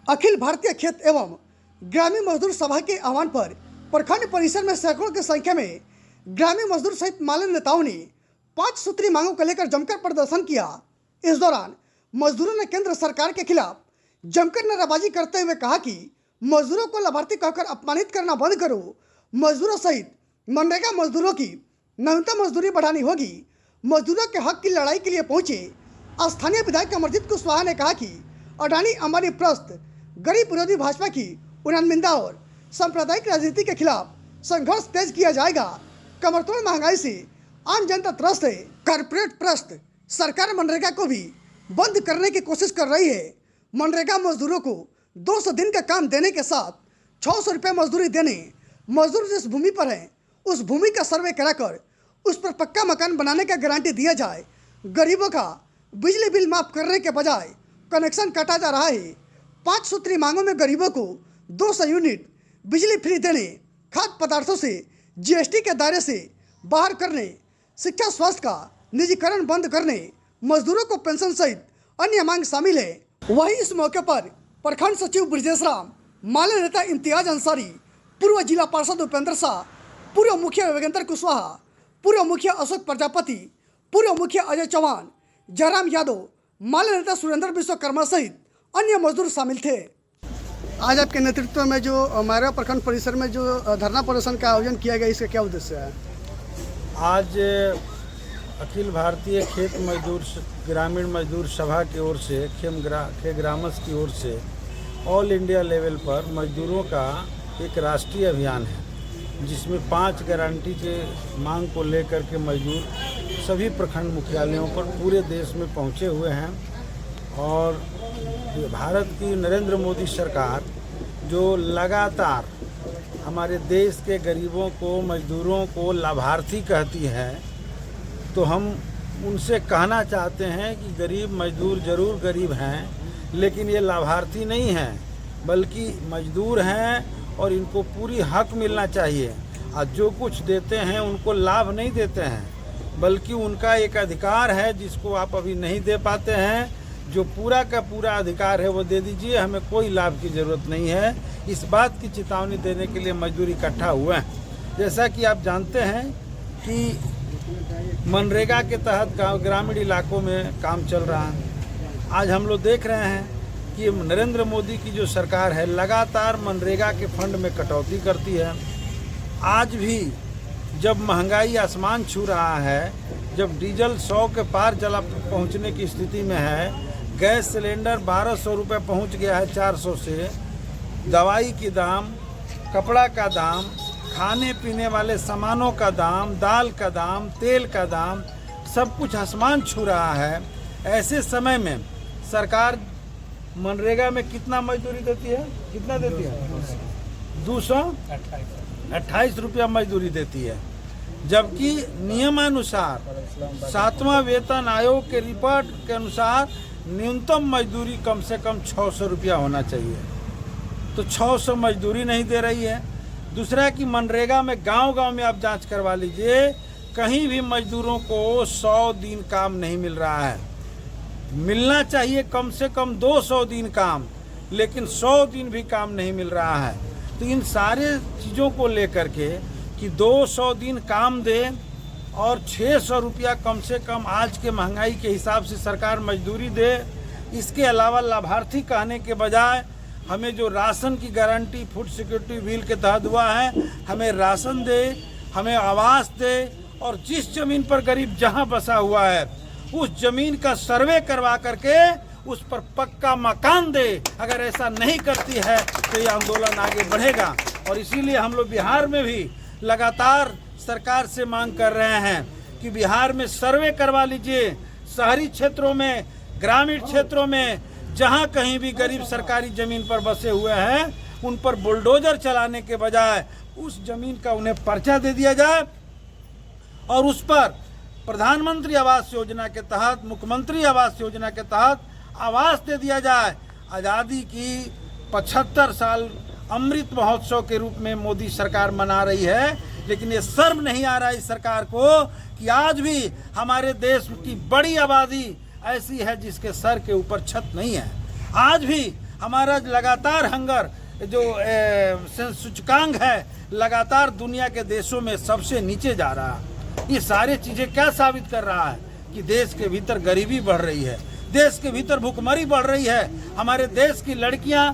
अखिल भारतीय खेत एवं ग्रामीण मजदूर सभा के आह्वान पर प्रखंड परिसर में सैकड़ों की संख्या में ग्रामीण मजदूर सहित माले नेताओं ने 5 सूत्री मांगों को लेकर जमकर प्रदर्शन किया। इस दौरान मजदूरों ने केंद्र सरकार के खिलाफ जमकर नारेबाजी करते हुए कहा कि मजदूरों को लाभार्थी कहकर अपमानित करना बंद करो। मजदूरों सहित मनरेगा मजदूरों की न्यूनतम मजदूरी बढ़ानी होगी। मजदूरों के हक की लड़ाई के लिए पहुंचे स्थानीय विधायक अमरजीत कुशवाहा ने कहा कि अडानी अंबानी प्रस्त गरीब विरोधी भाजपा की उन्नयननिंदा और सांप्रदायिक राजनीति के खिलाफ संघर्ष तेज किया जाएगा। कमरतोड़ महंगाई से आम जनता त्रस्त है। कारपोरेट प्रस्त सरकार मनरेगा को भी बंद करने की कोशिश कर रही है। मनरेगा मजदूरों को 200 दिन का काम देने के साथ 600 रुपये मजदूरी देने, मजदूर जिस भूमि पर है उस भूमि का सर्वे कराकर उस पर पक्का मकान बनाने का गारंटी दिया जाए। गरीबों का बिजली बिल माफ करने के बजाय कनेक्शन काटा जा रहा है। 5 सूत्री मांगों में गरीबों को 200 यूनिट बिजली फ्री देने, खाद्य पदार्थों से जीएसटी के दायरे से बाहर करने, शिक्षा स्वास्थ्य का निजीकरण बंद करने, मजदूरों को पेंशन सहित अन्य मांग शामिल है। वहीं इस मौके पर प्रखंड सचिव ब्रजेश राम, माले नेता इम्तियाज अंसारी, पूर्व जिला पार्षद उपेंद्र शाह, पूर्व मुखिया योगेंद्र कुशवाहा, पूर्व मुखिया अशोक प्रजापति, पूर्व मुखिया अजय चौहान, जयराम यादव, माले नेता सुरेंद्र विश्वकर्मा सहित अन्य मजदूर शामिल थे। आज आपके नेतृत्व में जो मायरा प्रखंड परिसर में जो धरना प्रदर्शन का आयोजन किया गया, इसका क्या उद्देश्य है? आज अखिल भारतीय खेत मजदूर ग्रामीण मजदूर सभा की ओर से ग्रामस की ओर से ऑल इंडिया लेवल पर मजदूरों का एक राष्ट्रीय अभियान है, जिसमें 5 गारंटी के मांग को लेकर के मजदूर सभी प्रखंड मुख्यालयों पर पूरे देश में पहुंचे हुए हैं। और भारत की नरेंद्र मोदी सरकार जो लगातार हमारे देश के गरीबों को, मजदूरों को लाभार्थी कहती है, तो हम उनसे कहना चाहते हैं कि गरीब मजदूर ज़रूर गरीब हैं, लेकिन ये लाभार्थी नहीं हैं, बल्कि मजदूर हैं और इनको पूरी हक मिलना चाहिए। और जो कुछ देते हैं उनको लाभ नहीं देते हैं, बल्कि उनका एक अधिकार है जिसको आप अभी नहीं दे पाते हैं। जो पूरा का पूरा अधिकार है वो दे दीजिए, हमें कोई लाभ की ज़रूरत नहीं है। इस बात की चेतावनी देने के लिए मजदूर इकट्ठा हुए हैं। जैसा कि आप जानते हैं कि मनरेगा के तहत ग्रामीण इलाकों में काम चल रहा है। आज हम लोग देख रहे हैं कि नरेंद्र मोदी की जो सरकार है लगातार मनरेगा के फंड में कटौती करती है। आज भी जब महंगाई आसमान छू रहा है, जब डीजल 100 के पार चला पहुंचने की स्थिति में है, गैस सिलेंडर 1200 रुपये पहुँच गया है 400 से, दवाई की दाम, कपड़ा का दाम, खाने पीने वाले सामानों का दाम, दाल का दाम, तेल का दाम, सब कुछ आसमान छू रहा है। ऐसे समय में सरकार मनरेगा में कितना मजदूरी देती है? कितना देती है? 228 रुपया मजदूरी देती है, जबकि नियमानुसार 7वां वेतन आयोग के रिपोर्ट के अनुसार न्यूनतम मजदूरी कम से कम 600 रुपया होना चाहिए। तो 600 मजदूरी नहीं दे रही है। दूसरा कि मनरेगा में गांव-गांव में आप जांच करवा लीजिए, कहीं भी मजदूरों को 100 दिन काम नहीं मिल रहा है। मिलना चाहिए कम से कम 200 दिन काम, लेकिन 100 दिन भी काम नहीं मिल रहा है। तो इन सारे चीज़ों को लेकर के कि 200 दिन काम दे और 600 रुपया कम से कम आज के महंगाई के हिसाब से सरकार मजदूरी दे। इसके अलावा लाभार्थी कहने के बजाय हमें जो राशन की गारंटी फूड सिक्योरिटी बिल के तहत हुआ है, हमें राशन दे, हमें आवास दे, और जिस जमीन पर गरीब जहां बसा हुआ है उस जमीन का सर्वे करवा करके उस पर पक्का मकान दे। अगर ऐसा नहीं करती है तो ये आंदोलन आगे बढ़ेगा। और इसीलिए हम लोग बिहार में भी लगातार सरकार से मांग कर रहे हैं कि बिहार में सर्वे करवा लीजिए। शहरी क्षेत्रों में, ग्रामीण क्षेत्रों में जहां कहीं भी गरीब सरकारी ज़मीन पर बसे हुए हैं, उन पर बुलडोजर चलाने के बजाय उस ज़मीन का उन्हें पर्चा दे दिया जाए और उस पर प्रधानमंत्री आवास योजना के तहत, मुख्यमंत्री आवास योजना के तहत आवास दे दिया जाए। आज़ादी की 75 साल अमृत महोत्सव के रूप में मोदी सरकार मना रही है, लेकिन ये शर्म नहीं आ रहा है इस सरकार को कि आज भी हमारे देश की बड़ी आबादी ऐसी है जिसके सर के ऊपर छत नहीं है। आज भी हमारा लगातार हंगर जो सूचकांक है लगातार दुनिया के देशों में सबसे नीचे जा रहा है। ये सारी चीज़ें क्या साबित कर रहा है कि देश के भीतर गरीबी बढ़ रही है, देश के भीतर भुखमरी बढ़ रही है, हमारे देश की लड़कियां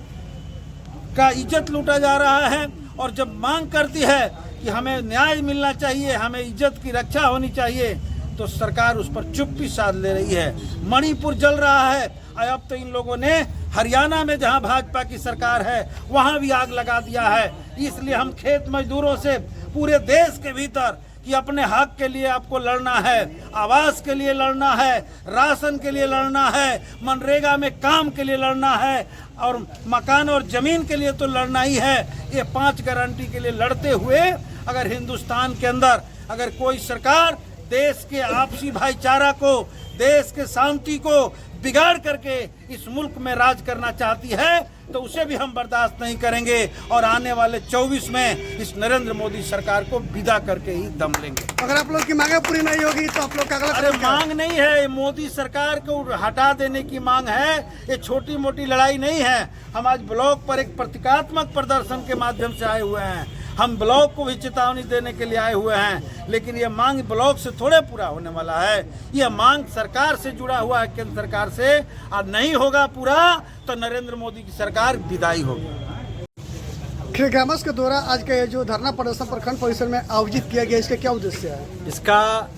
का इज्जत लूटा जा रहा है। और जब मांग करती है कि हमें न्याय मिलना चाहिए, हमें इज्जत की रक्षा होनी चाहिए, तो सरकार उस पर चुप्पी साध ले रही है। मणिपुर जल रहा है, अब तो इन लोगों ने हरियाणा में जहां भाजपा की सरकार है वहां भी आग लगा दिया है। इसलिए हम खेत मजदूरों से पूरे देश के भीतर कि अपने हक के लिए आपको लड़ना है, आवास के लिए लड़ना है, राशन के लिए लड़ना है, मनरेगा में काम के लिए लड़ना है और मकान और जमीन के लिए तो लड़ना ही है। ये 5 गारंटी के लिए लड़ते हुए अगर हिंदुस्तान के अंदर अगर कोई सरकार देश के आपसी भाईचारा को, देश के शांति को बिगाड़ करके इस मुल्क में राज करना चाहती है तो उसे भी हम बर्दाश्त नहीं करेंगे और आने वाले 24 में इस नरेंद्र मोदी सरकार को विदा करके ही दम लेंगे। अगर आप लोग की मांगे पूरी नहीं होगी तो आप लोग का अगला अरे कदम क्या है? मांग नहीं है, ये मोदी सरकार को हटा देने की मांग है। ये छोटी मोटी लड़ाई नहीं है। हम आज ब्लॉक पर एक प्रतीकात्मक प्रदर्शन के माध्यम से आए हुए हैं। हम ब्लॉक को भी चेतावनी देने के लिए आए हुए हैं, लेकिन ये मांग ब्लॉक से थोड़े पूरा होने वाला है। यह मांग सरकार से जुड़ा हुआ है, केंद्र सरकार से। और नहीं होगा पूरा तो नरेंद्र मोदी की सरकार विदाई होगी। खिलग्रामस के द्वारा आज का ये जो धरना प्रदर्शन प्रखंड परिसर में आयोजित किया गया, इसका क्या उद्देश्य है? इसका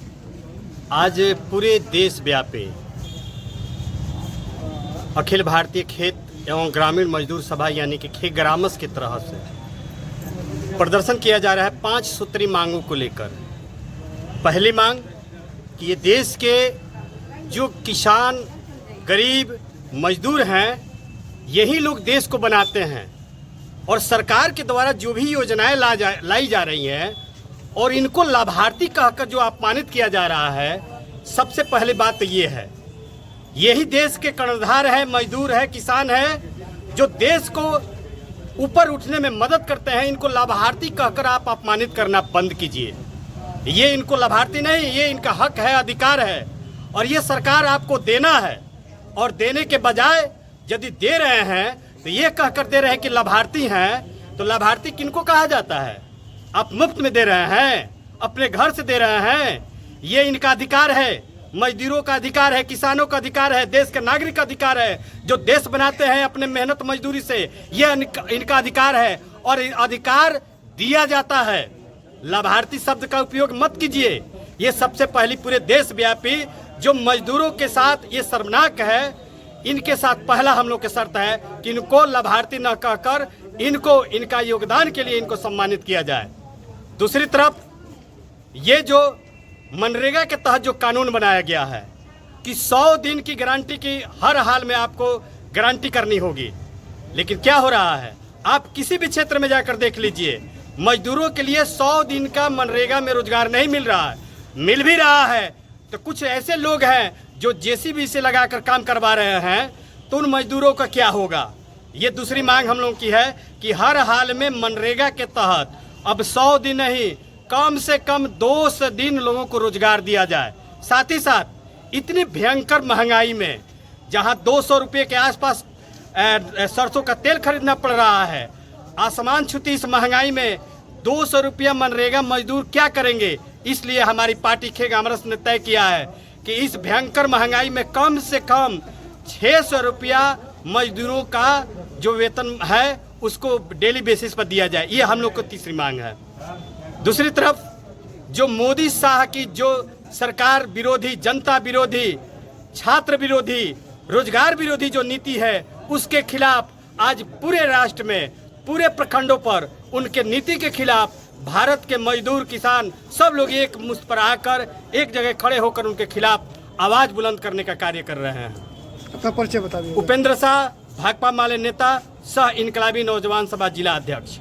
आज पूरे देश व्यापी अखिल भारतीय खेत एवं ग्रामीण मजदूर सभा यानी कि खिलग्रामस की तरह से प्रदर्शन किया जा रहा है 5 सूत्री मांगों को लेकर। पहली मांग कि ये देश के जो किसान, गरीब, मजदूर हैं, यही लोग देश को बनाते हैं और सरकार के द्वारा जो भी योजनाएं लाई जा रही हैं और इनको लाभार्थी कहकर जो अपमानित किया जा रहा है, सबसे पहली बात तो ये है, यही देश के कर्णधार है, मजदूर है, किसान है, जो देश को ऊपर उठने में मदद करते हैं। इनको लाभार्थी कहकर आप अपमानित करना बंद कीजिए। ये इनको लाभार्थी नहीं, ये इनका हक है, अधिकार है और ये सरकार आपको देना है। और देने के बजाय यदि दे रहे हैं तो ये कहकर दे रहे हैं कि लाभार्थी हैं, तो लाभार्थी किनको कहा जाता है? आप मुफ्त में दे रहे हैं, अपने घर से दे रहे हैं। ये इनका अधिकार है, मजदूरों का अधिकार है, किसानों का अधिकार है, देश के नागरिक का अधिकार है, जो देश बनाते हैं अपने मेहनत मजदूरी से, ये इनका अधिकार है और अधिकार दिया जाता है। लाभार्थी शब्द का उपयोग मत कीजिए। ये सबसे पहली पूरे देश व्यापी जो मजदूरों के साथ ये शर्मनाक है, इनके साथ पहला हम लोग की शर्त है कि इनको लाभार्थी न कहकर इनको इनका योगदान के लिए इनको सम्मानित किया जाए। दूसरी तरफ ये जो मनरेगा के तहत जो कानून बनाया गया है कि 100 दिन की गारंटी की हर हाल में आपको गारंटी करनी होगी, लेकिन क्या हो रहा है, आप किसी भी क्षेत्र में जाकर देख लीजिए, मजदूरों के लिए 100 दिन का मनरेगा में रोजगार नहीं मिल रहा है। मिल भी रहा है तो कुछ ऐसे लोग हैं जो जेसीबी से लगाकर काम करवा रहे हैं, तो उन मजदूरों का क्या होगा? ये दूसरी मांग हम लोगों की है कि हर हाल में मनरेगा के तहत अब 100 दिन नहीं, कम से कम 200 दिन लोगों को रोजगार दिया जाए। साथ ही साथ इतनी भयंकर महंगाई में जहां 200 रुपये के आसपास सरसों का तेल खरीदना पड़ रहा है, आसमान छूती इस महंगाई में 200 रुपया मनरेगा मजदूर क्या करेंगे? इसलिए हमारी पार्टी खिलग्रामस ने तय किया है कि इस भयंकर महंगाई में कम से कम 600 रुपया मजदूरों का जो वेतन है उसको डेली बेसिस पर दिया जाए। ये हम लोग को तीसरी मांग है। दूसरी तरफ जो मोदी शाह की जो सरकार विरोधी, जनता विरोधी, छात्र विरोधी, रोजगार विरोधी जो नीति है, उसके खिलाफ आज पूरे राष्ट्र में, पूरे प्रखंडों पर उनके नीति के खिलाफ भारत के मजदूर, किसान सब लोग एक मुश्त पर आकर एक जगह खड़े होकर उनके खिलाफ आवाज बुलंद करने का कार्य कर रहे हैं। अपना परिचय बता दीजिए। उपेंद्र शाह, भाकपा माले नेता, सह इनकलाबी नौजवान सभा जिला अध्यक्ष।